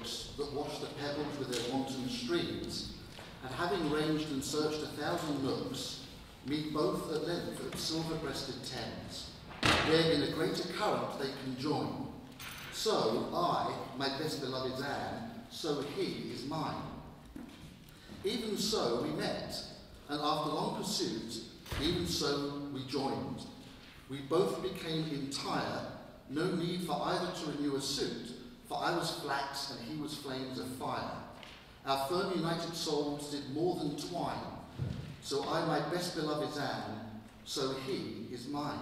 brooks that wash the pebbles with their wanton streams, and having ranged and searched 1,000 nooks, meet both at length at silver-breasted Thames, where in a greater current they can join. So I, my best beloved Anne, so he is mine. Even so we met, and after long pursuit, even so we joined. We both became entire, no need for either to renew a suit, for I was flax and he was flames of fire. Our firm united souls did more than twine. So I, my best beloved Anne, so he is mine.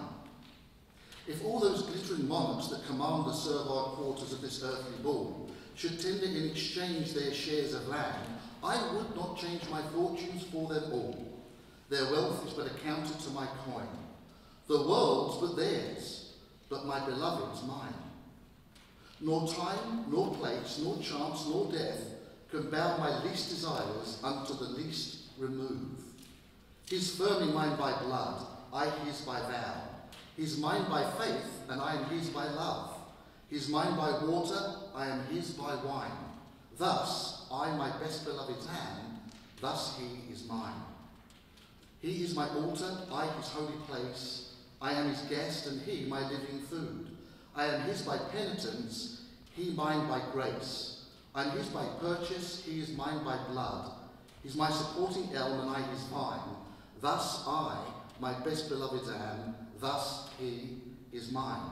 If all those glittering monarchs that command the servile quarters of this earthly ball should tender in exchange their shares of land, I would not change my fortunes for them all. Their wealth is but accounted to my coin. The world's but theirs, but my beloved's mine. Nor time, nor place, nor chance, nor death can bow my least desires unto the least remove. He's firmly mine by blood, I his by vow. He's mine by faith, and I am his by love. He's mine by water, I am his by wine. Thus, I, my best beloved Anne, thus he is mine. He is my altar, I his holy place. I am his guest, and he my living food. I am his by penitence, he mine by grace. I am his by purchase, he is mine by blood. He's my supporting elm, and I his vine. Thus I, my best beloved Anne, thus he is mine.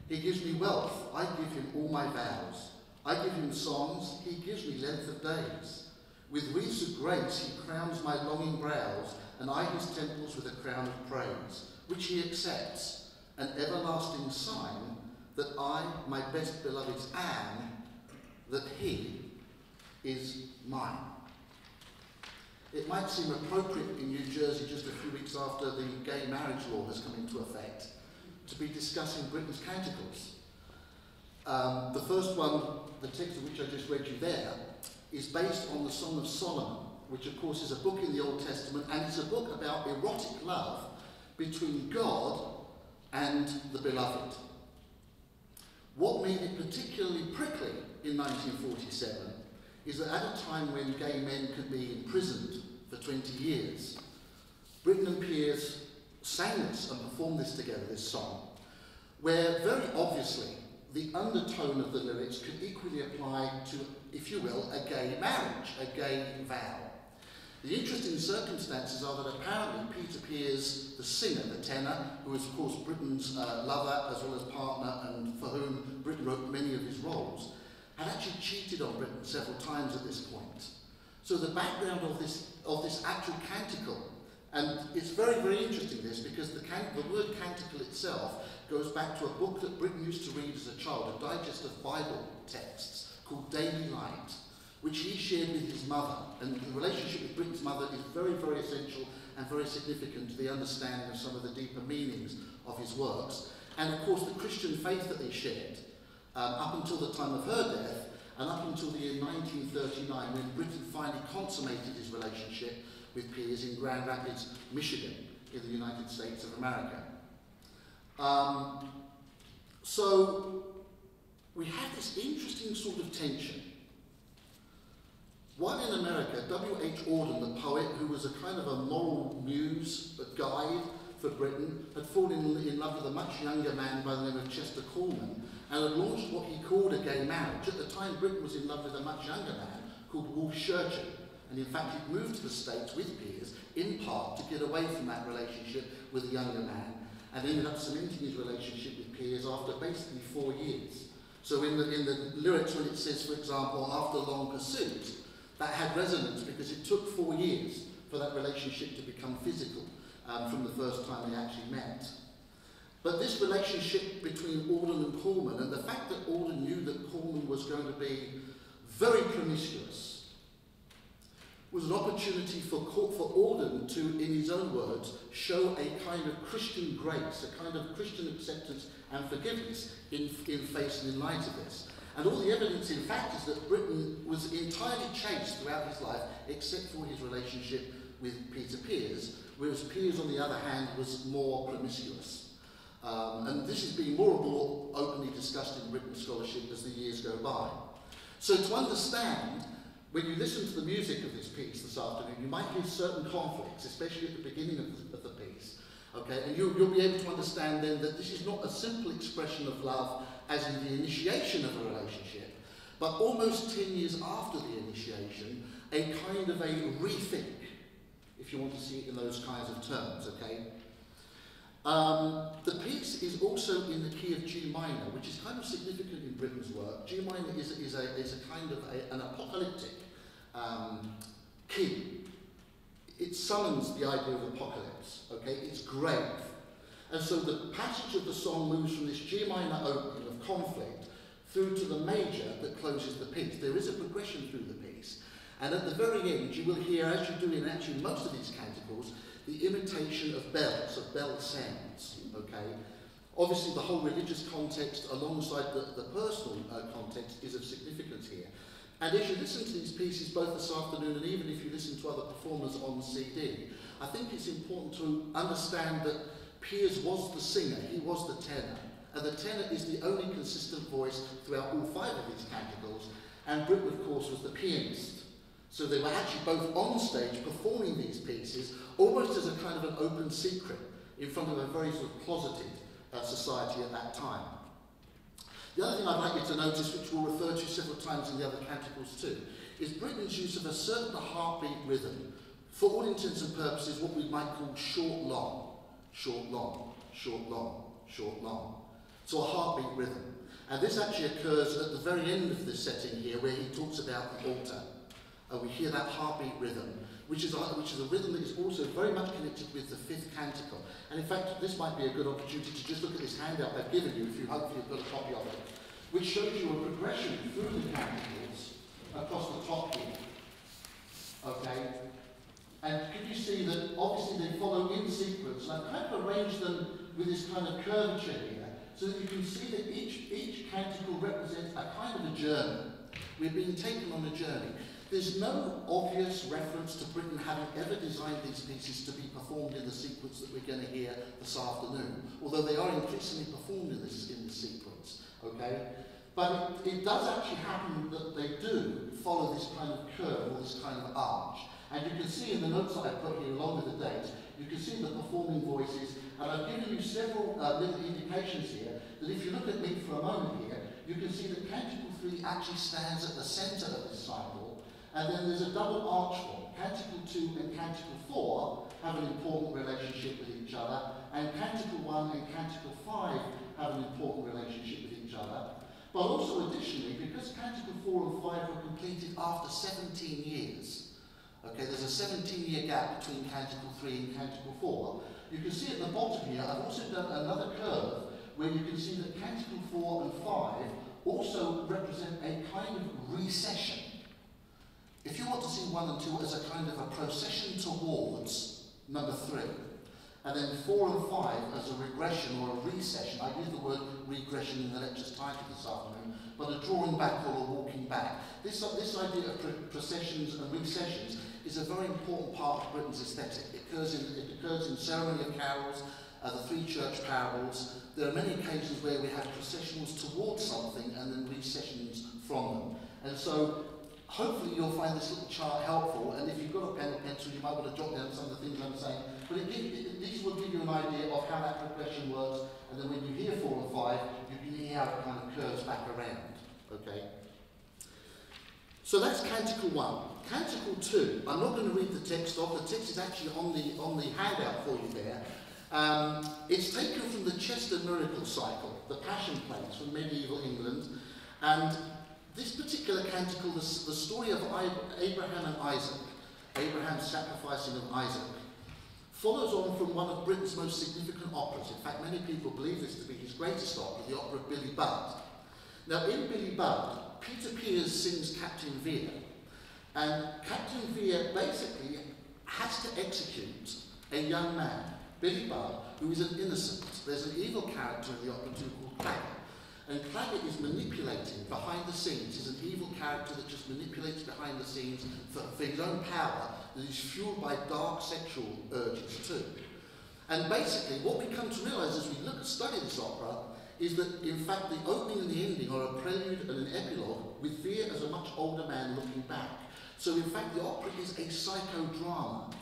He gives me wealth, I give him all my vows. I give him songs, he gives me length of days. With wreaths of grace he crowns my longing brows, and I his temples with a crown of praise, which he accepts, an everlasting sign that I, my best beloved Anne, that he is mine. It might seem appropriate in New Jersey just a few weeks after the gay marriage law has come into effect to be discussing Britten's Canticles. The first one, the text of which I just read you there, is based on the Song of Solomon, which of course is a book in the Old Testament, and it's a book about erotic love between God and the beloved. What made it particularly prickly in 1947 is that at a time when gay men could be imprisoned for 20 years, Britten and Piers sang this and performed this together, this song, where very obviously the undertone of the lyrics could equally apply to, if you will, a gay marriage, a gay vow. The interesting circumstances are that apparently Peter Piers, the singer, the tenor, who is of course Britten's lover as well as partner and for whom Britten wrote many of his roles, had actually cheated on Britten several times at this point. So the background of this actual canticle, and it's very, very interesting this, because the word canticle itself goes back to a book that Britten used to read as a child, a digest of Bible texts called Daily Light, which he shared with his mother. And the relationship with Britten's mother is very, very essential and very significant to the understanding of some of the deeper meanings of his works. And of course the Christian faith that they shared up until the time of her death, and up until the year 1939, when Britten finally consummated his relationship with Piers in Grand Rapids, Michigan, in the United States of America. So we have this interesting sort of tension. One in America, W.H. Auden, the poet, who was a kind of a moral muse, a guide for Britten, had fallen in love with a much younger man by the name of Chester Coleman, and had launched what he called a gay marriage. At the time, Britten was in love with a much younger man called Wolf Shurchin, and in fact he'd moved to the States with Piers, in part to get away from that relationship with a younger man, and ended up cementing his relationship with Piers after basically 4 years. So in the lyrics, when it says, for example, after long pursuit, that had resonance because it took 4 years for that relationship to become physical from the first time they actually met. But this relationship between Auden and Coleman, and the fact that Auden knew that Coleman was going to be very promiscuous, was an opportunity for Auden to, in his own words, show a kind of Christian grace, a kind of Christian acceptance and forgiveness in face and in light of this. And all the evidence, in fact, is that Britten was entirely chaste throughout his life, except for his relationship with Peter Piers, whereas Piers, on the other hand, was more promiscuous. And this is being more and more openly discussed in Britten scholarship as the years go by. So to understand, when you listen to the music of this piece this afternoon, you might hear certain conflicts, especially at the beginning of the piece. Okay, and you'll be able to understand then that this is not a simple expression of love as in the initiation of a relationship, but almost 10 years after the initiation, a kind of a rethink, if you want to see it in those kinds of terms, okay? The piece is also in the key of G minor, which is kind of significant in Britten's work. G minor is a kind of an apocalyptic key. It summons the idea of apocalypse, okay? It's grave. And so the passage of the song moves from this G minor opening of conflict through to the major that closes the piece. There is a progression through the piece. And at the very end, you will hear, as you do in actually most of these canticles, the imitation of bells, of bell sounds, okay? Obviously, the whole religious context alongside the personal context is of significance here. And as you listen to these pieces both this afternoon and even if you listen to other performers on the CD, I think it's important to understand that Piers was the singer, he was the tenor, and the tenor is the only consistent voice throughout all 5 of these canticles, and Britten, of course, was the pianist. So they were actually both on stage performing these pieces, almost as a kind of an open secret, in front of a very sort of closeted society at that time. The other thing I'd like you to notice, which we'll refer to several times in the other canticles too, is Britten's use of a certain heartbeat rhythm, for all intents and purposes what we might call short-long, short-long, short-long, short-long. So a heartbeat rhythm. And this actually occurs at the very end of this setting here, where he talks about the altar. And we hear that heartbeat rhythm, which is a rhythm that is also very much connected with the 5th canticle. And in fact, this might be a good opportunity to just look at this handout I've given you, if you hopefully have got a copy of it, which shows you a progression through the canticles across the top here. Okay? And can you see that obviously they follow in sequence, and I've kind of arranged them with this kind of curvature here, so that you can see that each canticle represents a kind of a journey. We're being taken on a journey. There's no obvious reference to Britten having ever designed these pieces to be performed in the sequence that we're going to hear this afternoon, although they are increasingly performed in this sequence, okay? But it does actually happen that they do follow this kind of curve or this kind of arch. And you can see in the notes that I put here along with the dates, you can see the performing voices, and I've given you several little indications here that if you look at me for a moment here, you can see that Canticle 3 actually stands at the centre of this cycle. And then there's a double arch form. Canticle 2 and Canticle 4 have an important relationship with each other, and Canticle 1 and Canticle 5 have an important relationship with each other. But also additionally, because Canticle 4 and 5 were completed after 17 years, okay, there's a 17-year gap between Canticle 3 and Canticle 4, you can see at the bottom here, I've also done another curve where you can see that Canticle 4 and 5 also represent a kind of recession. If you want to see 1 and 2 as a kind of a procession towards number 3, and then 4 and 5 as a regression or a recession, I use the word regression in the lecture's title this afternoon, but a drawing back or a walking back. This idea of processions and recessions is a very important part of Britten's aesthetic. It occurs in Ceremony of Carols, the 3 church parables. There are many occasions where we have processions towards something and then recessions from them. And so hopefully you'll find this little chart helpful, and if you've got a pen or pencil, you might want to jot down some of the things I'm saying. But these will give you an idea of how that progression works, and then when you hear 4 and 5, you can hear how it kind of curves back around. Okay? So that's Canticle 1. Canticle 2, I'm not going to read the text off. The text is actually on the handout for you there. It's taken from the Chester Miracle Cycle, the Passion Plays from medieval England, and this particular canticle, the story of Abraham and Isaac, Abraham's sacrificing of Isaac, follows on from one of Britain's most significant operas. In fact, many people believe this to be his greatest opera, the opera of Billy Budd. Now, in Billy Budd, Peter Piers sings Captain Vere, and Captain Vere basically has to execute a young man, Billy Budd, who is an innocent. There's an evil character in the opera too called Claggett. And Claggett is manipulating behind the scenes. He's an evil character that just manipulates behind the scenes for his own power, that is fueled by dark sexual urges too. And basically, what we come to realise as we study this opera is that, in fact, the opening and the ending are a prelude and an epilogue with Vere as a much older man looking back. So, in fact, the opera is a psychodrama.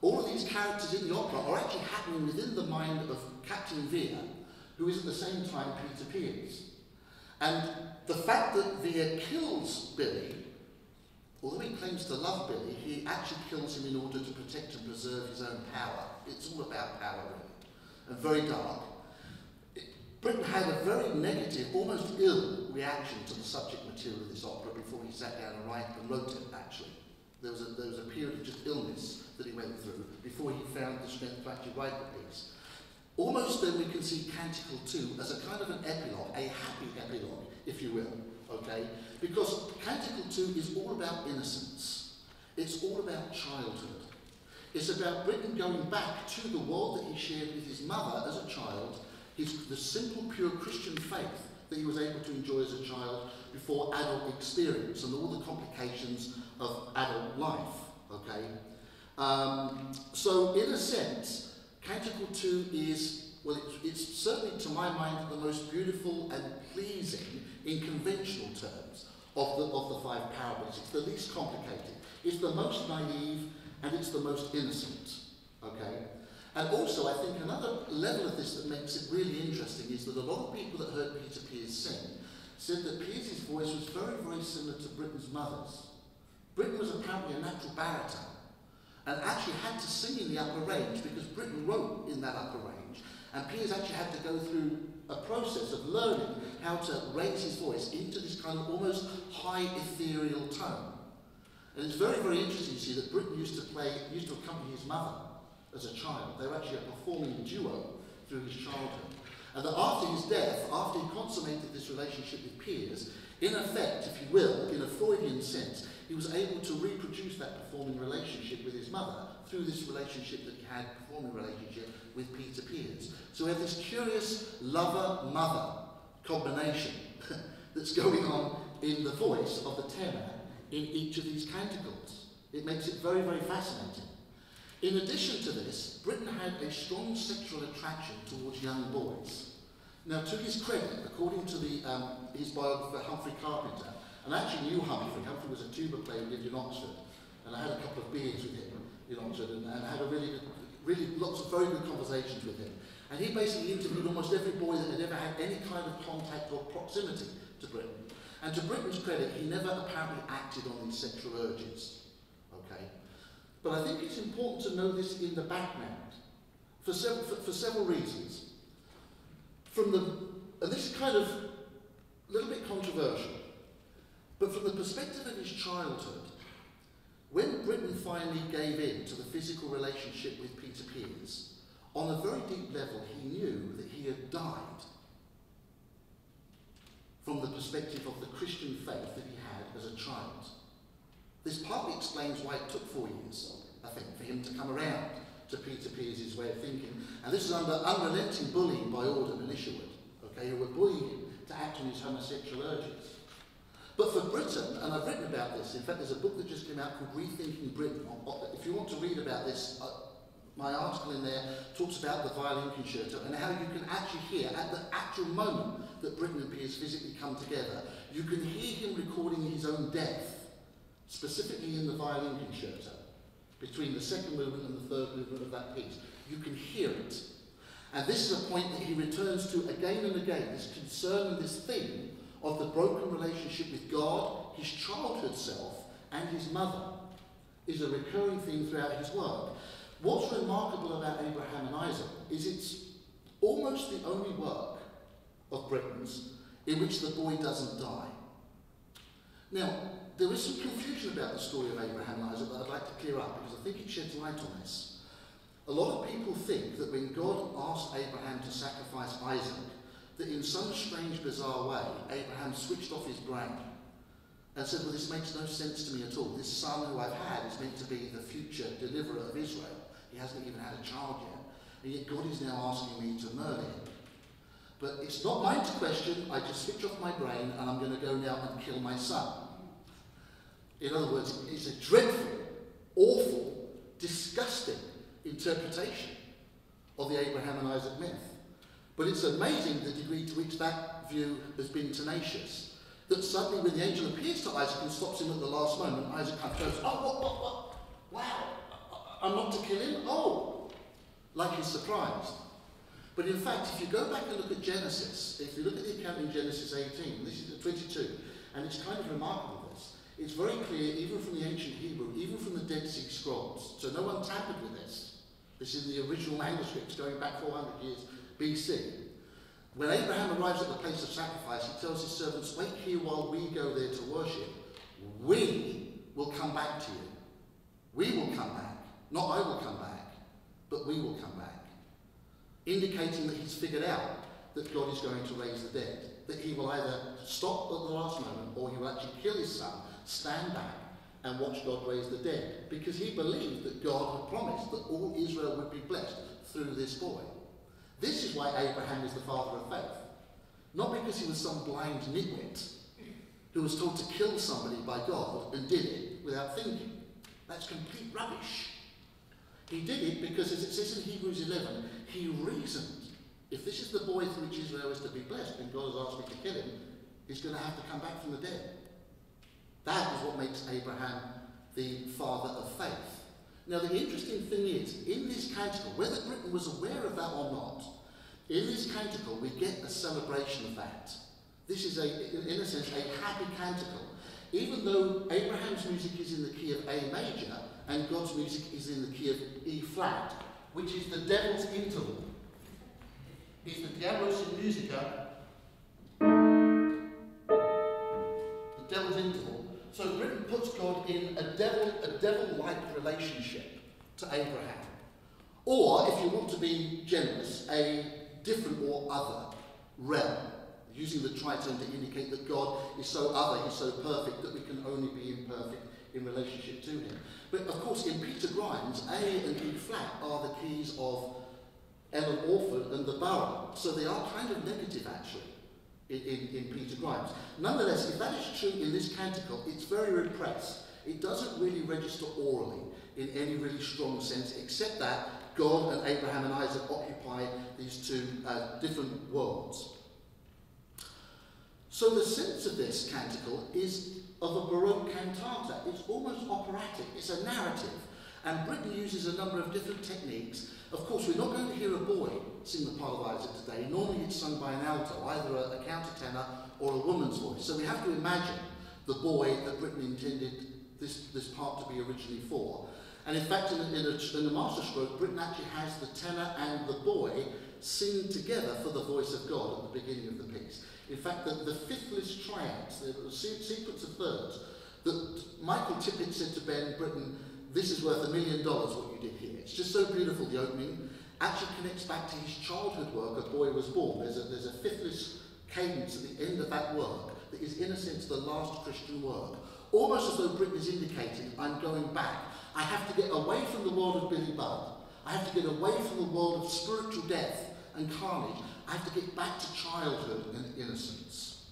All of these characters in the opera are actually happening within the mind of Captain Vere, who is at the same time Peter Pears. And the fact that Vere kills Billy, although he claims to love Billy, he actually kills him in order to protect and preserve his own power. It's all about power, really, and very dark. Britten had a very negative, almost ill reaction to the subject material of this opera before he sat down and wrote it, actually. There was a period of just illness that he went through before he found the strength to actually write the piece. Almost then we can see Canticle II as a kind of an epilogue, a happy epilogue, if you will, okay? Because Canticle II is all about innocence. It's all about childhood. It's about Britten going back to the world that he shared with his mother as a child, the simple, pure Christian faith that he was able to enjoy as a child before adult experience and all the complications of adult life, okay? So, in a sense, Canticle II is, well, it's certainly, to my mind, the most beautiful and pleasing, in conventional terms, of the five parables. It's the least complicated. It's the most naive, and it's the most innocent, okay? And also, I think another level of this that makes it really interesting is that a lot of people that heard Peter Pears sing said that Pears's voice was very, very similar to Britten's mother's. Britten was apparently a natural baritone, and actually had to sing in the upper range because Britten wrote in that upper range, and Pears actually had to go through a process of learning how to raise his voice into this kind of almost high ethereal tone. And it's very, very interesting to see that Britten used to accompany his mother as a child. They were actually a performing duo through his childhood. And that after his death, after he consummated this relationship with Pears, in effect, if you will, in a Freudian sense, he was able to reproduce that performing relationship with his mother through this relationship that he had, performing relationship with Peter Pears. So we have this curious lover-mother combination that's going on in the voice of the tenor in each of these canticles. It makes it very, very fascinating. In addition to this, Britten had a strong sexual attraction towards young boys. Now, to his credit, according to his biographer Humphrey Carpenter, and I actually knew Humphrey. Humphrey was a tuba player who lived in Oxford, and I had a couple of beers with him in Oxford, and I had a really lots of very good conversations with him. And he basically interviewed almost every boy that had ever had any kind of contact or proximity to Britten. And to Britten's credit, he never apparently acted on these sexual urges. Okay? But I think it's important to know this in the background for several reasons. And this is kind of a little bit controversial, but from the perspective of his childhood, when Britten finally gave in to the physical relationship with Peter Pears, on a very deep level, he knew that he had died from the perspective of the Christian faith that he had as a child. This partly explains why it took 4 years, I think, for him to come around to Peter Pears' way of thinking. And this is under unrelenting bullying by Auden and Isherwood, okay, who were bullying him to act on his homosexual urges. But for Britten, and I've written about this, in fact there's a book that just came out called Rethinking Britten. If you want to read about this, my article in there talks about the violin concerto and how you can actually hear, at the actual moment that Britten and Pears physically come together, you can hear him recording his own death, specifically in the violin concerto, between the second movement and the third movement of that piece. You can hear it. And this is a point that he returns to again and again, this concern and this theme of the broken relationship with God, his childhood self, and his mother is a recurring theme throughout his work. What's remarkable about Abraham and Isaac is it's almost the only work of Britten's in which the boy doesn't die. Now, there is some confusion about the story of Abraham and Isaac that I'd like to clear up because I think it sheds light on this. A lot of people think that when God asked Abraham to sacrifice Isaac, that in some strange, bizarre way, Abraham switched off his brain and said, well, this makes no sense to me at all. This son who I've had is meant to be the future deliverer of Israel. He hasn't even had a child yet. And yet God is now asking me to murder him. But it's not mine to question. I just switch off my brain and I'm going to go now and kill my son. In other words, it's a dreadful, awful, disgusting interpretation of the Abraham and Isaac myth. But it's amazing the degree to which that view has been tenacious. That suddenly when the angel appears to Isaac and stops him at the last moment, Isaac kind of goes, oh, what? Wow, I'm not to kill him? Oh, like he's surprised. But in fact, if you go back and look at Genesis, if you look at the account in Genesis 18, this is 22, and it's kind of remarkable this, it's very clear, even from the ancient Hebrew, even from the Dead Sea Scrolls, so no one tampered with this. This is the original manuscripts going back 400 years BC. When Abraham arrives at the place of sacrifice, he tells his servants, wait here while we go there to worship. We will come back to you. We will come back. Not I will come back, but we will come back. Indicating that he's figured out that God is going to raise the dead. That he will either stop at the last moment or he will actually kill his son, stand back and watch God raise the dead. Because he believed that God had promised that all Israel would be blessed through this boy. This is why Abraham is the father of faith. Not because he was some blind nitwit who was told to kill somebody by God and did it without thinking. That's complete rubbish. He did it because, as it says in Hebrews 11, he reasoned, if this is the boy through which Israel is to be blessed and God has asked me to kill him, he's going to have to come back from the dead. That is what makes Abraham the father of faith. Now the interesting thing is, in this canticle, whether Britten was aware of that or not, in this canticle we get a celebration of that. This is, in a sense, a happy canticle. Even though Abraham's music is in the key of A major, and God's music is in the key of E flat, which is the devil's interval. It's the diablos in musica, the devil's interval. So Britten puts God in a devil-like relationship to Abraham. Or, if you want to be generous, a different or other realm, using the tritone to indicate that God is so other, he's so perfect, that we can only be imperfect in relationship to him. But of course, in Peter Grimes, A and E flat are the keys of Ellen Orford and the Borough. So they are kind of negative, actually, in Peter Grimes. Nonetheless, if that is true in this canticle, it's very repressed. It doesn't really register orally in any really strong sense, except that God and Abraham and Isaac occupy these two different worlds. So the sense of this canticle is of a Baroque cantata. It's almost operatic. It's a narrative. And Britten uses a number of different techniques. Of course, we're not going to hear a boy sing the part of Isaac today. Normally it's sung by an alto, either a countertenor or a woman's voice. So we have to imagine the boy that Britten intended this part to be originally for. And in fact, in the masterstroke, Britten actually has the tenor and the boy sing together for the voice of God at the beginning of the piece. In fact, the fifth-list triads, the sequence of thirds, that Michael Tippett said to Ben Britten, this is worth $1 million what you did here. It's just so beautiful, the opening. Actually connects back to his childhood work, A Boy Was Born. There's a fifth-list cadence at the end of that work that is, in a sense, the last Christian work. Almost as though Britten is indicating, I'm going back. I have to get away from the world of Billy Budd. I have to get away from the world of spiritual death and carnage. I have to get back to childhood and innocence.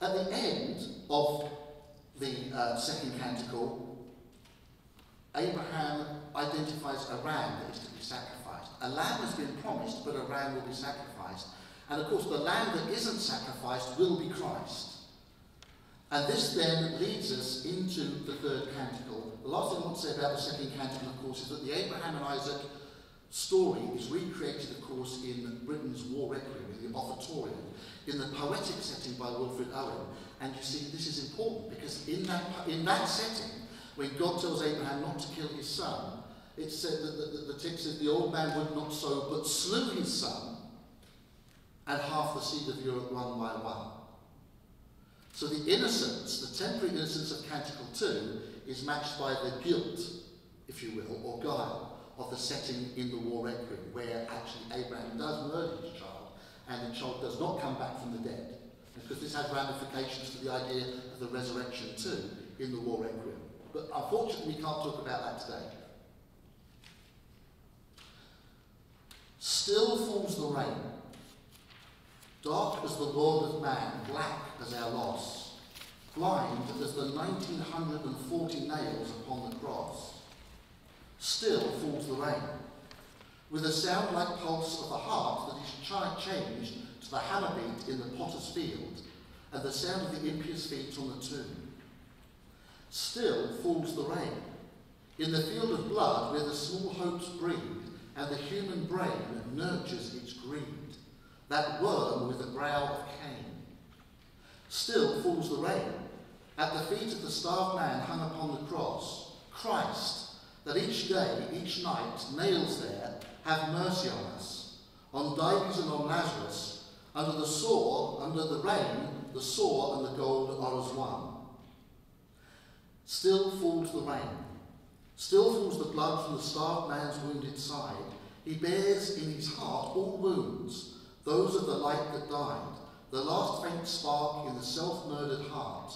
At the end of the second canticle, Abraham identifies a ram that is to be sacrificed. A lamb has been promised, but a ram will be sacrificed. And of course, the lamb that isn't sacrificed will be Christ. And this then leads us into the third canticle. The last thing I want to say about the second canticle, of course, is that the Abraham and Isaac story is recreated, of course, in Britten's War Requiem, in the offertorium, in the poetic setting by Wilfred Owen. And you see, this is important because in that setting, when God tells Abraham not to kill his son, it said that the text says the old man would not sow, but slew his son, and half the seed of Europe one by one. So the innocence, the temporary innocence of Canticle II, is matched by the guilt, if you will, or guile, of the setting in the War Requiem, where actually Abraham does murder his child, and the child does not come back from the dead. Because this has ramifications to the idea of the resurrection too, in the War Requiem. But unfortunately we can't talk about that today. Still falls the rain, dark as the world of man, black as our loss, blind as the 1940 nails upon the cross. Still falls the rain. with a sound like pulse of the heart that is changed to the hammer beat in the potter's field, and the sound of the impious feet on the tomb. Still falls the rain, in the field of blood where the small hopes breed, and the human brain nurtures its greed, that worm with the brow of Cain. Still falls the rain, at the feet of the starved man hung upon the cross, Christ, that each day, each night, nails there, have mercy on us, on Dives and on Lazarus, under the rain, the sore and the gold are as one. Still falls the rain, still falls the blood from the starved man's wounded side. He bears in his heart all wounds, those of the light that died, the last faint spark in the self-murdered heart,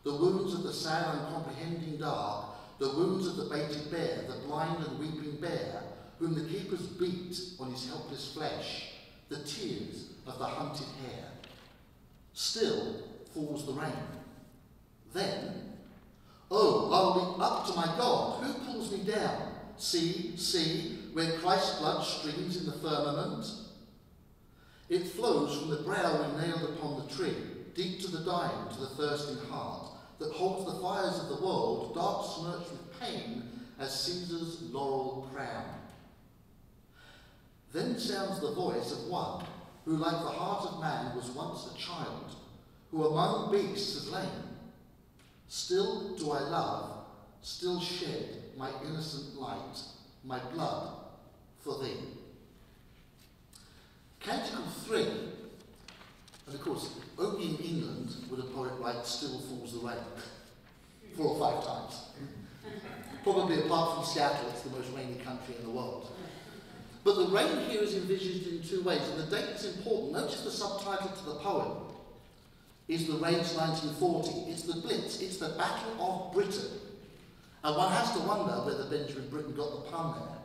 the wounds of the sad uncomprehending dark, the wounds of the baited bear, the blind and weeping bear, whom the keepers beat on his helpless flesh, the tears of the hunted hare. Still falls the rain. Then, oh, I'll leap up to my God, who pulls me down? See, see, where Christ's blood streams in the firmament. It flows from the brow we nailed upon the tree, deep to the dying, to the thirsting heart, that holds the fires of the world, dark smirched with pain, as Caesar's laurel crown. Then sounds the voice of one who, like the heart of man, was once a child, who among beasts has lain. Still do I love, still shed my innocent light, my blood for thee. Canticle I, and of course, only in England would a poet write "Still falls the rain" 4 or 5 times. Probably apart from Seattle, it's the most rainy country in the world. But the rain here is envisaged in 2 ways, and the date is important. Notice the subtitle to the poem is The Rains 1940. It's the Blitz, it's the Battle of Britain. And one has to wonder whether Benjamin Britten got the pun there,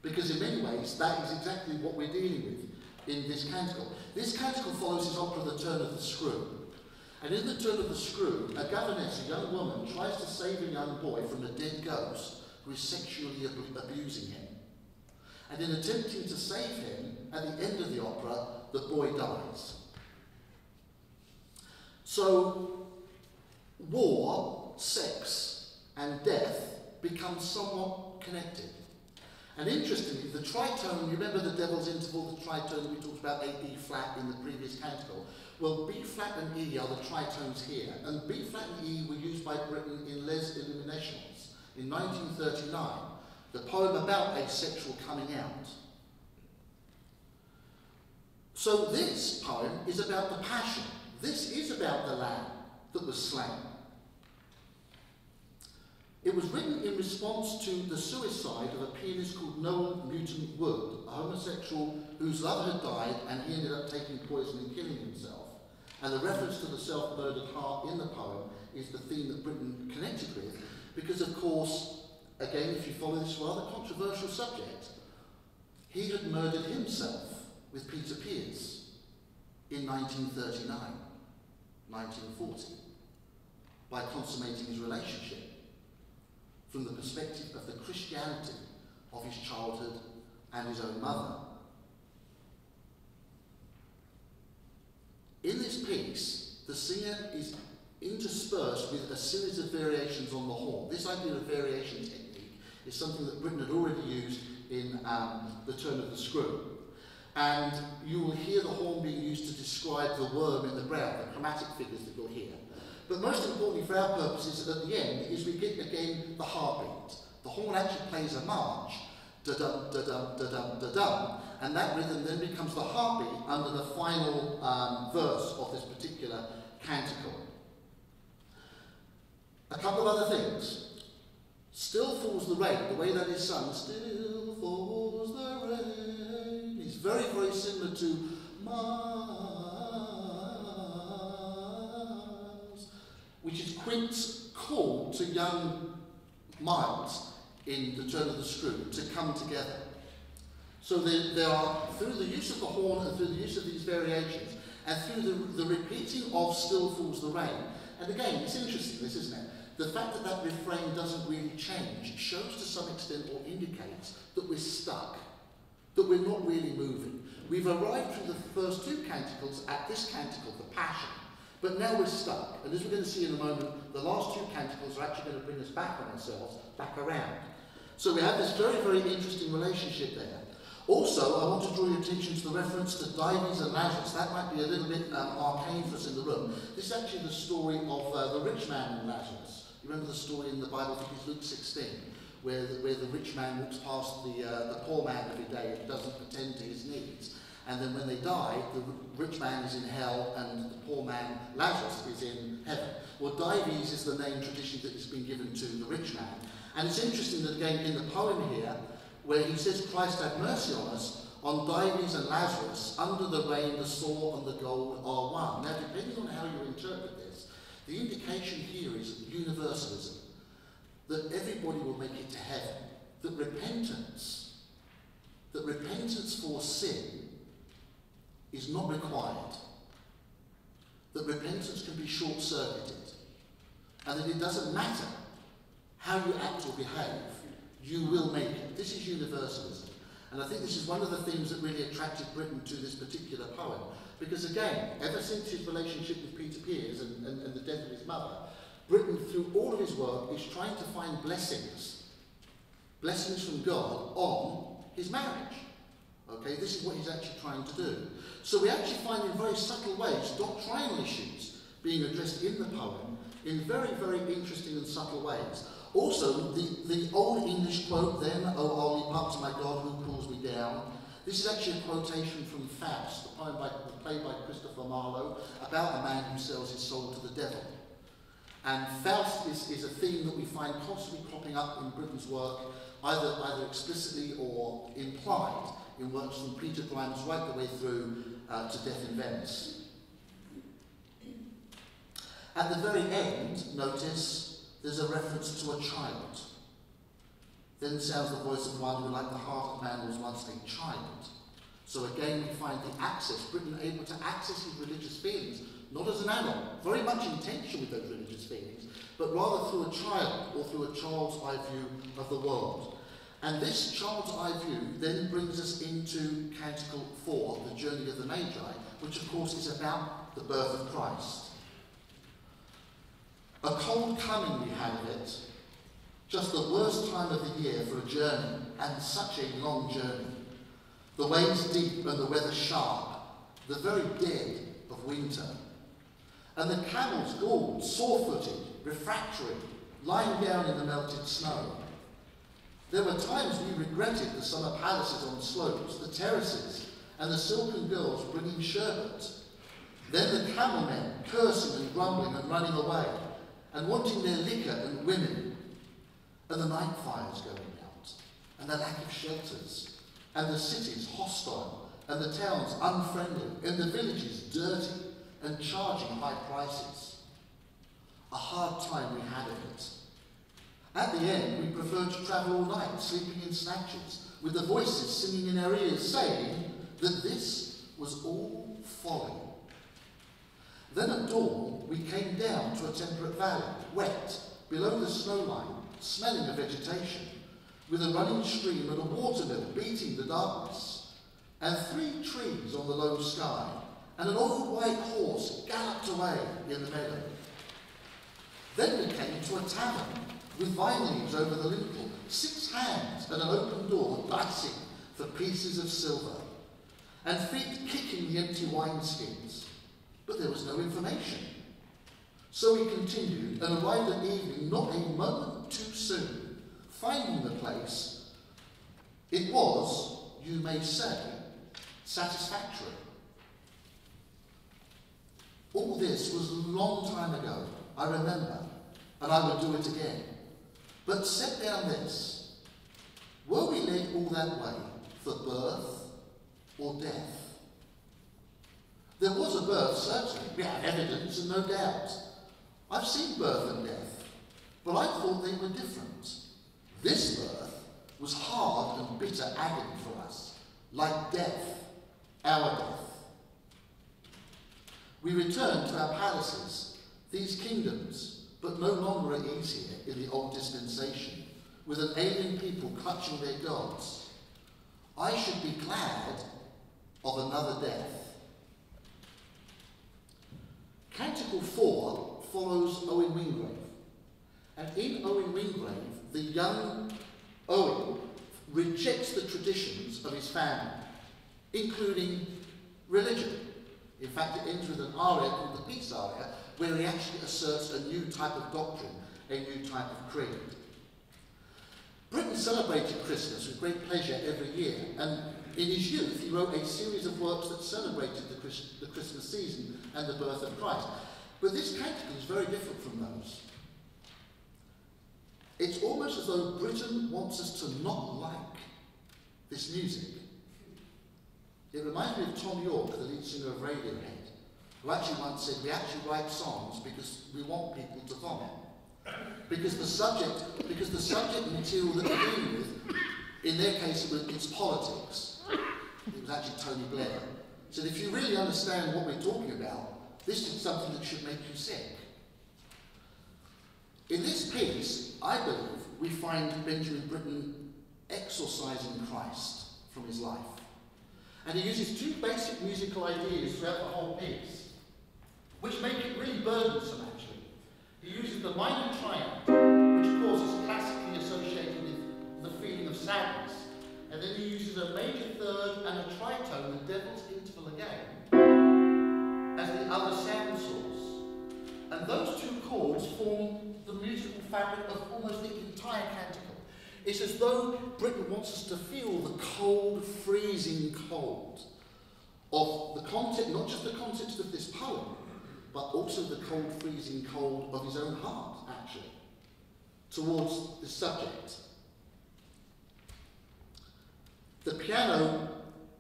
because in many ways that is exactly what we're dealing with in this canticle. This canticle follows his opera The Turn of the Screw. And in The Turn of the Screw, a governess, a young woman, tries to save a young boy from a dead ghost who is sexually abusing him. And in attempting to save him, at the end of the opera, the boy dies. So, war, sex, and death become somewhat connected. And interestingly, the tritone, you remember the Devil's Interval, the tritone we talked about A, B flat in the previous canticle? Well, B flat and E are the tritones here, and B flat and E were used by Britten in Les Illuminations in 1939, the poem about asexual coming out. So this poem is about the passion. This is about the lamb that was slain. It was written in response to the suicide of a pianist called Noel Newton Wood, a homosexual whose lover had died and he ended up taking poison and killing himself. And the reference to the self-murdered heart in the poem is the theme that Britten connected with, because of course, again, if you follow this rather controversial subject, he had murdered himself with Peter Pears in 1939, 1940, by consummating his relationship from the perspective of the Christianity of his childhood and his own mother. In this piece, the singer is interspersed with a series of variations on the horn. This idea of variation technique is something that Britten had already used in The Turn of the Screw. And you will hear the horn being used to describe the worm in the brow, the chromatic figures that you'll hear. But most importantly for our purposes at the end is we get again the heartbeat. The horn actually plays a march, da-dum, da-dum, da-dum, da-dum, and that rhythm then becomes the heartbeat under the final verse of this particular canticle. A couple of other things. Still falls the rain, the way that is sung, still falls the rain, is very, very similar to Mars, which is Quint's call to young Miles in The Turn of the Screw to come together. So there are, through the use of the horn and through the use of these variations, and through the repeating of Still Falls the Rain, and again, it's interesting this, isn't it? The fact that that refrain doesn't really change shows to some extent or indicates that we're stuck. that we're not really moving. We've arrived through the first two canticles at this canticle, the Passion, but now we're stuck. And as we're going to see in a moment, the last two canticles are actually going to bring us back on ourselves, back around. So we have this very, very interesting relationship there. Also, I want to draw your attention to the reference to Dives and Lazarus. That might be a little bit arcane for us in the room. This is actually the story of the rich man and Lazarus. You remember the story in the Bible, I think it's Luke 16, where the rich man walks past the poor man every day and doesn't attend to his needs. And then when they die, the rich man is in hell and the poor man, Lazarus, is in heaven. Well, Dives is the name tradition that has been given to the rich man. And it's interesting that again in the poem here, where he says, Christ have mercy on us, on Dives and Lazarus, under the rain, the sore and the gold are one. Now, depending on how you interpret this, the indication here is universalism, that everybody will make it to heaven, that repentance for sin is not required, that repentance can be short-circuited, and that it doesn't matter how you act or behave, you will make it. This is universalism. And I think this is one of the themes that really attracted Britten to this particular poem. Because again, ever since his relationship with Peter Pears and the death of his mother, Britten, through all of his work, is trying to find blessings from God on his marriage. Okay, this is what he's actually trying to do. So we actually find in very subtle ways doctrinal issues being addressed in the poem in very, very interesting and subtle ways. Also, the old English quote then, "O holy part to my God, who pulls me down," this is actually a quotation from Faust, the poem played by Christopher Marlowe, about a man who sells his soul to the devil. And Faust is a theme that we find constantly cropping up in Britten's work, either explicitly or implied in works from Peter Grimes right the way through to Death in Venice. At the very end, notice, there's a reference to a child. Then sounds the voice of one who, like the heart of man, was once a child. So again, we find the access, Britten able to access his religious feelings, not as an adult, very much in tension with those religious feelings, but rather through a child, or through a child's eye view of the world. And this child's eye view then brings us into Canticle IV, the Journey of the Magi, which of course is about the birth of Christ. A cold coming we had of it, just the worst time of the year for a journey, and such a long journey. The waves deep and the weather sharp, the very dead of winter. And the camels galled, sore-footed, refractory, lying down in the melted snow. There were times we regretted the summer palaces on slopes, the terraces, and the silken girls bringing sherbet. Then the camel men cursing and grumbling and running away, and wanting their liquor and women, and the night fires going out, and the lack of shelters, and the cities hostile, and the towns unfriendly, and the villages dirty, and charging high prices. A hard time we had of it. At the end, we preferred to travel all night, sleeping in snatches, with the voices singing in our ears, saying that this was all folly. Then at dawn, we came down to a temperate valley, wet, below the snow line, smelling of vegetation, with a running stream and a watermill beating the darkness, and 3 trees on the low sky, and an old white horse galloped away in the meadow. Then we came to a tavern, with vine leaves over the lintel, 6 hands and an open door dicing for pieces of silver, and feet kicking the empty wineskins. But there was no information. So we continued and arrived at evening not a moment too soon, finding the place. It was, you may say, satisfactory. All this was a long time ago, I remember, and I would do it again. But set down this. Were we led all that way for birth or death? There was a birth, certainly. We have evidence and no doubt. I've seen birth and death, but I thought they were different. This birth was hard and bitter agony for us, like death, our death. We returned to our palaces, these kingdoms, but no longer at ease here in the old dispensation, with an alien people clutching their gods. I should be glad of another death. Canticle 4 follows Owen Wingrave. And in Owen Wingrave, the young Owen rejects the traditions of his family, including religion. In fact, it ends with an aria called the Peace Aria, where he actually asserts a new type of doctrine, a new type of creed. Britten celebrated Christmas with great pleasure every year, and in his youth he wrote a series of works that celebrated the Christmas season and the birth of Christ. But this canticle is very different from those. It's almost as though Britain wants us to not like this music. It reminds me of Tom York, the lead singer of Radiohead, who actually once said, we actually write songs because we want people to vomit. Because the subject material that we're dealing with, in their case it's politics. It was actually Tony Blair. So if you really understand what we're talking about, this is something that should make you sick. In this piece, I believe, we find Benjamin Britten exorcising Christ from his life. And he uses two basic musical ideas throughout the whole piece, which make it really burdensome, actually. He uses the minor triad, which of course is classically associated with the feeling of sadness. And then he uses a major third and a tritone, the devil's interval again, as the other sound source. And those two chords form the musical fabric of almost the entire canticle. It's as though Britten wants us to feel the cold, freezing cold of the content, not just the context of this poem, but also the cold, freezing cold of his own heart, actually, towards the subject. The piano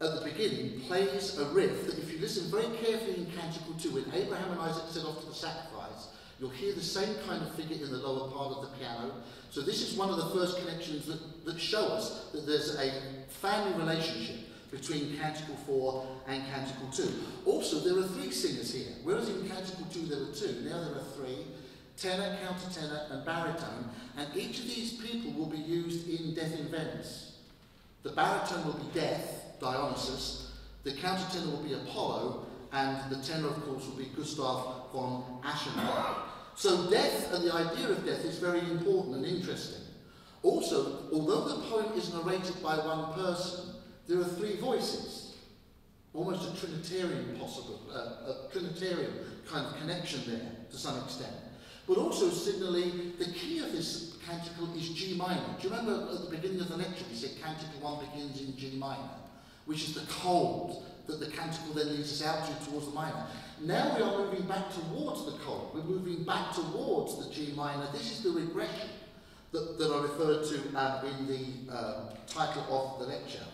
at the beginning plays a riff that, if you listen very carefully in Canticle II, when Abraham and Isaac set off to the sacrifice, you'll hear the same kind of figure in the lower part of the piano. So this is one of the first connections that show us that there's a family relationship between Canticle 4 and Canticle 2. Also, there are three singers here, whereas in Canticle 2 there were two, now there are three: tenor, countertenor and baritone, and each of these people will be used in Death in Venice. The baritone will be Death, Dionysus, the countertenor will be Apollo, and the tenor, of course, will be Gustav von Aschenbach. So death and the idea of death is very important and interesting. Also, although the poem is narrated by one person, there are three voices, almost a Trinitarian kind of connection there to some extent. But also, signally, the key of this canticle is G minor. Do you remember at the beginning of the lecture we said Canticle 1 begins in G minor, which is the cold that the canticle then leads us out to towards the minor. Now we are moving back towards the cold. We're moving back towards the G minor. This is the regression that I referred to in the title of the lecture.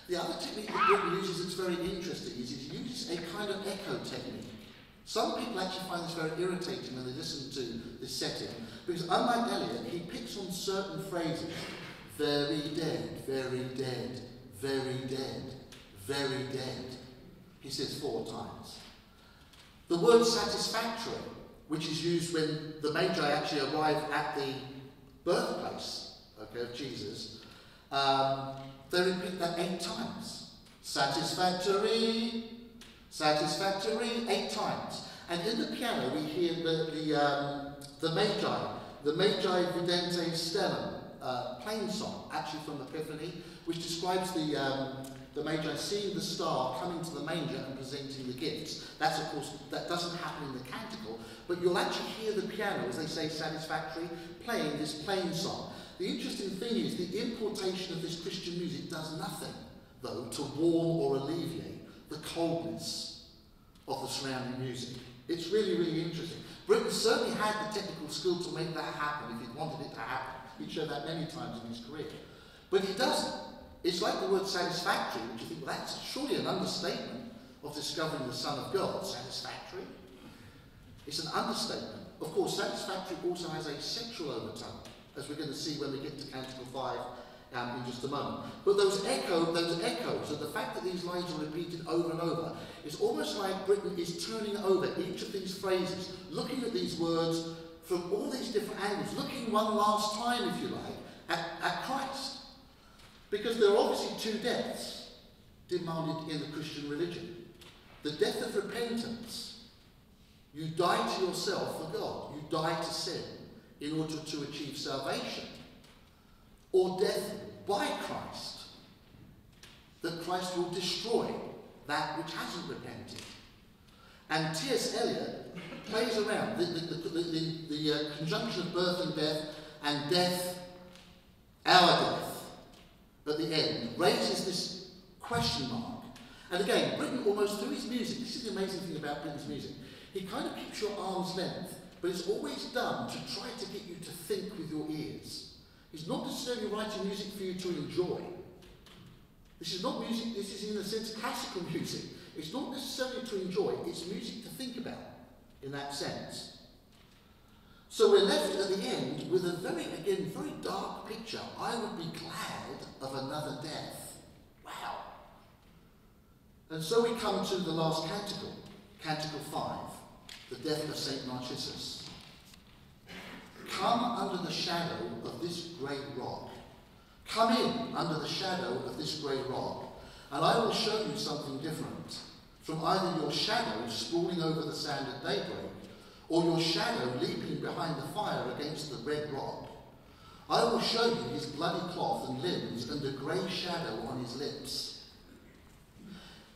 The other technique that Britten uses that's very interesting is he uses a kind of echo technique. Some people actually find this very irritating when they listen to this setting, because unlike Eliot, he picks on certain phrases. Very dead, very dead, very dead, very dead. He says 4 times. The word satisfactory, which is used when the Magi actually arrive at the birthplace, okay, of Jesus, they repeat that 8 times. Satisfactory, satisfactory, 8 times. And in the piano we hear the Magi Vidente Stellum, plain song, actually from Epiphany, which describes the Magi seeing the star coming to the manger and presenting the gifts. That's, of course, that doesn't happen in the canticle, but you'll actually hear the piano, as they say satisfactory, playing this plain song. The interesting thing is the importation of this Christian music does nothing, though, to warm or alleviate the coldness of the surrounding music. It's really, really interesting. Britten certainly had the technical skill to make that happen if he wanted it to happen. He'd shown that many times in his career. But he doesn't. It's like the word satisfactory, which you think, well, that's surely an understatement of discovering the Son of God. Satisfactory? It's an understatement. Of course, satisfactory also has a sexual overtone, as we're going to see when we get to Canticle 5 in just a moment. But those echoes, and the fact that these lines are repeated over and over, it's almost like Britten is turning over each of these phrases, looking at these words from all these different angles, looking one last time, if you like, at Christ. Because there are obviously two deaths demanded in the Christian religion. The death of repentance. You die to yourself for God. You die to sin in order to achieve salvation. Or death by Christ. That Christ will destroy that which hasn't repented. And T.S. Eliot plays around the conjunction of birth and death, and death, our death, at the end, raises this question mark. And again, Britten almost through his music, this is the amazing thing about Britten's music, he kind of keeps your arm's length, but it's always done to try to get you to think with your ears. He's not necessarily writing music for you to enjoy. This is not music, this is in a sense classical music. It's not necessarily to enjoy, it's music to think about, in that sense. So we're left at the end with a very dark picture. I would be glad of another death. Wow. And so we come to the last canticle, Canticle I, the death of St. Narcissus. Come under the shadow of this great rock. Come in under the shadow of this great rock, and I will show you something different from either your shadow sprawling over the sand at daybreak, or your shadow leaping behind the fire against the red rock. I will show you his bloody cloth and limbs and a grey shadow on his lips.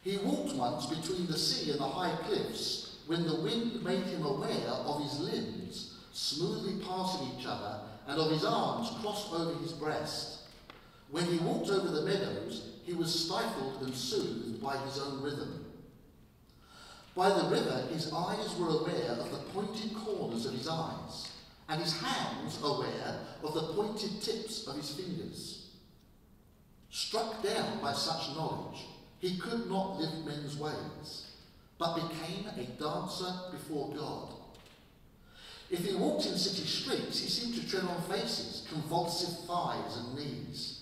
He walked once between the sea and the high cliffs, when the wind made him aware of his limbs smoothly passing each other, and of his arms crossed over his breast. When he walked over the meadows, he was stifled and soothed by his own rhythm. By the river, his eyes were aware of the pointed corners of his eyes, and his hands aware of the pointed tips of his fingers. Struck down by such knowledge, he could not live men's ways, but became a dancer before God. If he walked in city streets, he seemed to tread on faces, convulsive thighs and knees.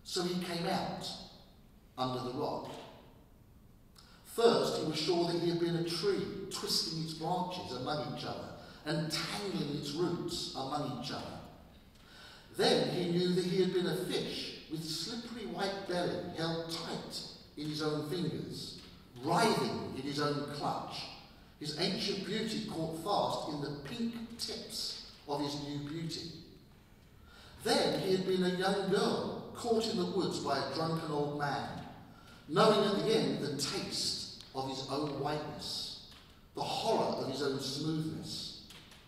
So he came out under the rock. First, he was sure that he had been a tree, twisting its branches among each other and tangling its roots among each other. Then he knew that he had been a fish with slippery white belly held tight in his own fingers, writhing in his own clutch, his ancient beauty caught fast in the pink tips of his new beauty. Then he had been a young girl, caught in the woods by a drunken old man, knowing at the end the taste of his own whiteness, the horror of his own smoothness,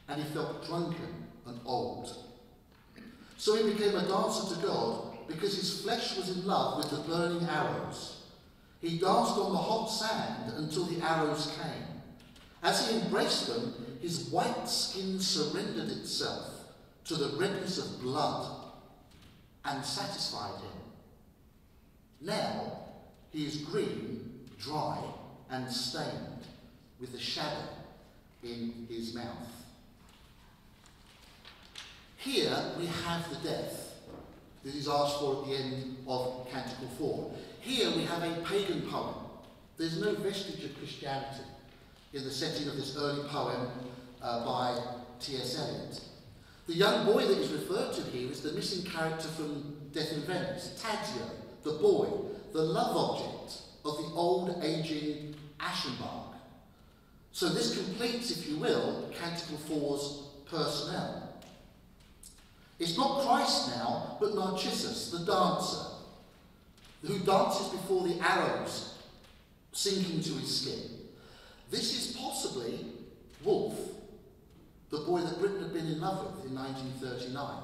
and he felt drunken and old. So he became a dancer to God because his flesh was in love with the burning arrows. He danced on the hot sand until the arrows came. As he embraced them, his white skin surrendered itself to the redness of blood and satisfied him. Now he is green, dry, and stained, with a shadow in his mouth. Here we have the death that is asked for at the end of Canticle IV. Here we have a pagan poem. There's no vestige of Christianity in the setting of this early poem by T.S. Eliot. The young boy that is referred to here is the missing character from Death in Venice, Tadzio, the boy, the love object of the old, ageing Aschenbach. So this completes, if you will, Canticle IV's personnel. It's not Christ now, but Narcissus, the dancer, who dances before the arrows sink into his skin. This is possibly Wolfe, the boy that Britten had been in love with in 1939,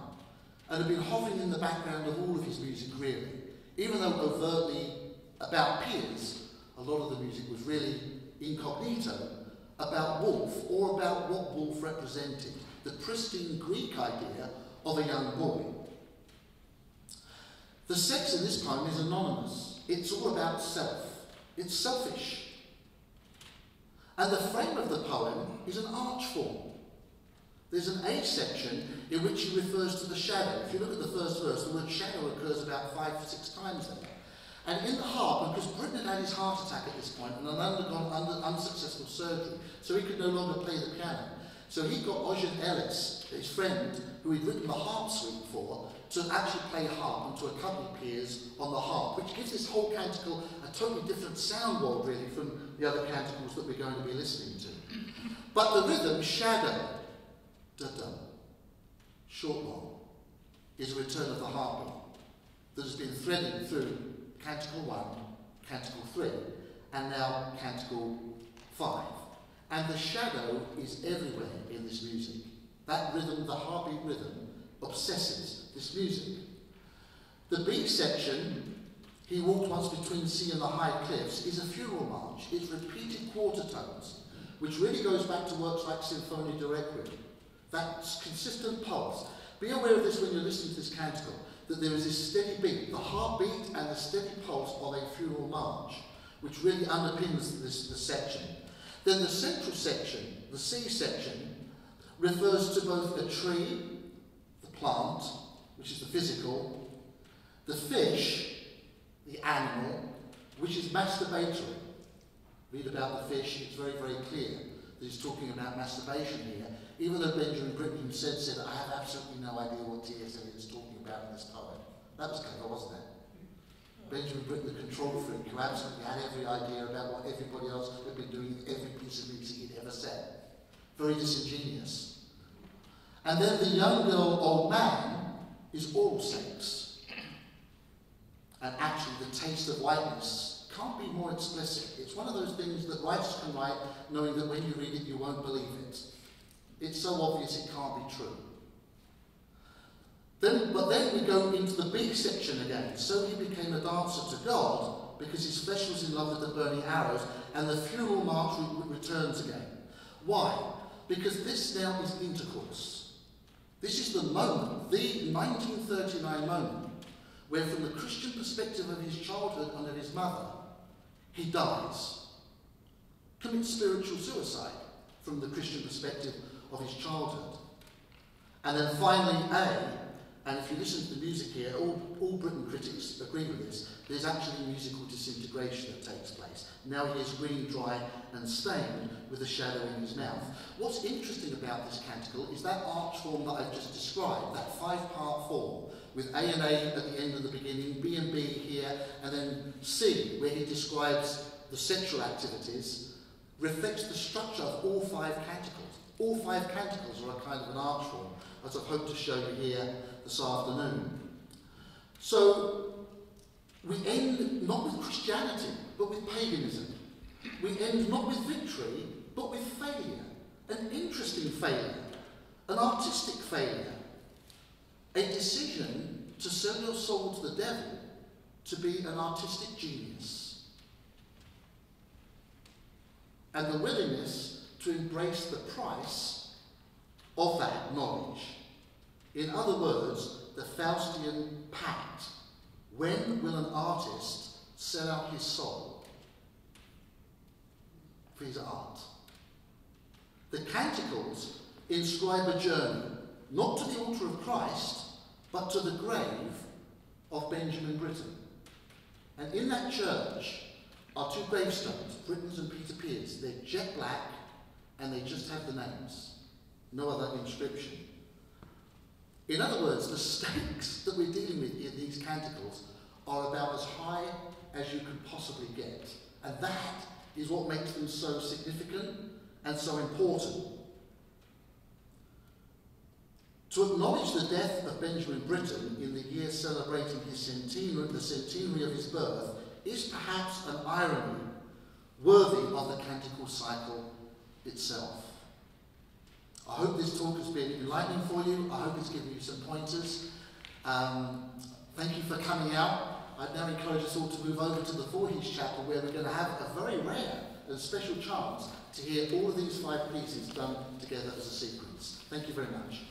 and had been hovering in the background of all of his music, really. Even though overtly about Piers, a lot of the music was really incognito, about Wolfe, or about what Wolfe represented, the pristine Greek idea of a young boy. The sex in this poem is anonymous. It's all about self. It's selfish. And the frame of the poem is an arch form. There's an A section in which he refers to the shadow. If you look at the first verse, the word shadow occurs about 5 or 6 times there. And in the harp, because Britten had his heart attack at this point and had undergone unsuccessful surgery, so he could no longer play the piano, So he got Eugène Ellis, his friend, who he'd written the harp suite for, to actually play harp and to accompany Piers on the harp, which gives this whole canticle a totally different sound world, really, from the other canticles that we're going to be listening to. But the rhythm, shadow, da-dum, short long, is a return of the heartbeat that has been threaded through Canticle I, Canticle III, and now Canticle V. And the shadow is everywhere in this music. That rhythm, the heartbeat rhythm, obsesses this music. The B section, He Walked Once Between the Sea and the High Cliffs, is a funeral march. It's repeated quarter tones, which really goes back to works like Sinfonia de Requiem. That consistent pulse. Be aware of this when you're listening to this canticle, that there is this steady beat, the heartbeat and the steady pulse of a funeral march, which really underpins this section. Then the central section, the C section, refers to both a tree, the plant, which is the physical, the fish, the animal, which is masturbatory. Read about the fish, it's very, very clear that he's talking about masturbation here, even though Benjamin Britten himself said, I have absolutely no idea what T.S. Eliot is talking about in this poem. That was clever, wasn't it? Benjamin Britten, the control freak, who absolutely had every idea about what everybody else had been doing with every piece of music he'd ever said. Very disingenuous. And then the young girl, old man, is oral sex. And actually the taste of whiteness can't be more explicit. It's one of those things that writers can write knowing that when you read it you won't believe it. It's so obvious it can't be true. But then we go into the B section again. So he became a dancer to God because his flesh was in love with the burning arrows, and the funeral march returns again. Why? Because this now is intercourse. This is the moment, the 1939 moment, where from the Christian perspective of his childhood and of his mother, he dies. Commits spiritual suicide from the Christian perspective of his childhood. And then finally A, and if you listen to the music here, all Britten critics agree with this, there's actually musical disintegration that takes place. Now he is green, dry and stained with a shadow in his mouth. What's interesting about this canticle is that arch form that I've just described, that 5-part form, with A and A at the end and the beginning, B and B here, and then C, where he describes the sexual activities, reflects the structure of all 5 canticles. All 5 canticles are a kind of an arch form, as I've hoped to show you here this afternoon. So we end not with Christianity, but with paganism. We end not with victory, but with failure. An interesting failure, an artistic failure, a decision to sell your soul to the devil to be an artistic genius, and the willingness to embrace the price of that knowledge. In other words, the Faustian pact. When will an artist sell out his soul for his art? The Canticles inscribe a journey, not to the altar of Christ, but to the grave of Benjamin Britten. And in that church are 2 gravestones, Britten's and Peter Piers. They're jet black, and they just have the names. No other inscription. In other words, the stakes that we're dealing with in these canticles are about as high as you can possibly get. And that is what makes them so significant and so important. To acknowledge the death of Benjamin Britten in the year celebrating his centenary, the centenary of his birth, is perhaps an irony worthy of the canticle cycle itself. I hope this talk has been enlightening for you. I hope it's given you some pointers. Thank you for coming out. I'd now encourage us all to move over to the Voorhees Chapel, where we're going to have a very rare and special chance to hear all of these 5 pieces done together as a sequence. Thank you very much.